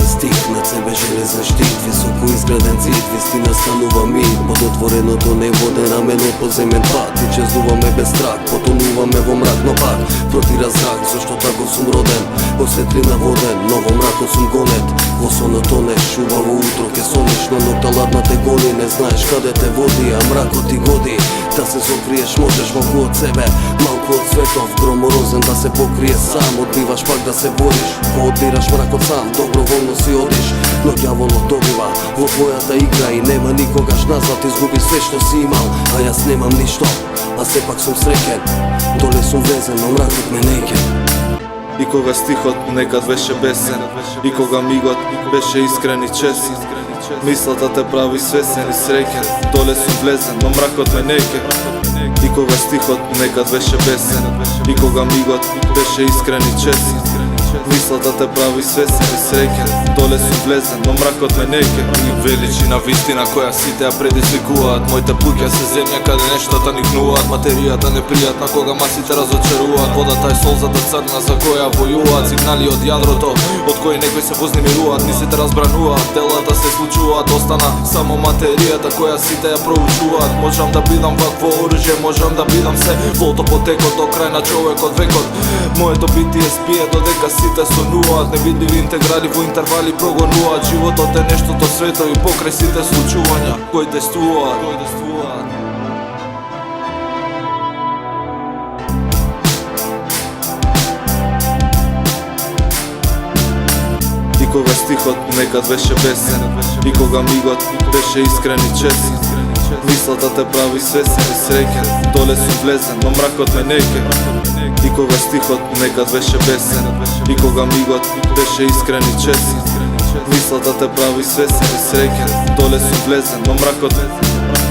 стих, над себе железен штит, високо изграден зид, вистина станува мит. Под отвореното небо де рамено подземен пат, и чездуваме без страх, потонуваме во мрак, но пак протира зрак, зашто тако сум роден, во светлина воден, но во мракот сум гонет. Во сонот тонеш, убаво утро ке сониш, но ноќта ладна те гони, не знаеш каде те води, а мракот ти годи. Да се сокриеш можеш малку од себе, малку од светов, громорозен да се покрие сам, одбиваш пак да се бориш, ко одбираш мракот сам, доброволно си одиш, но ѓаволот добива во твојата игра и нема никогаш назад, изгуби све што си имал, а јас немам ништо, а сепак сум среќен, доле сум влезен, но мракот ме неќе. И кога стихот некад беше бесен, и кога мигот беше искрен и честен, мислата те прави свесен и среќен, доле сум влезен, но мракот ме неќе. И кога стихот некад беше бесен, и кога мигот беше искрен и честен, мислата те прави свесен и среќен, доле сум влезен, но мракот ме неќе. Величина вистина која сите ја предизвикуваат, моите плуќа се земја каде нештата никнуваат, материјата непријатна кога масите разочаруваат, водата е солзата црна за која војуваат, сигнали од јадрото од кои некои се вознемируваат, мислите разбрануваат, делата се случуваат, остана само материјата која сите ја проучуваат. Можам да бидам вакво оружје, можам да бидам се, злото потекот до крај на човекот векот, моето битие спие додека сите сонуваат, невидливи интеграли во интервали прогонуваат, животот е нештото свето и покрај сите случувања кои действуваат. И кога стихот некад беше бесен, и кога мигот беше искрен и честен, мислата те прави свесен и среќен, доле сум влезен, но мракот ме неќе. И кога стихот некад беше бесен, и кога мигот беше искрен и честен, мислата те прави свесен и среќен, доле сум влезен, но мракот ме неќе.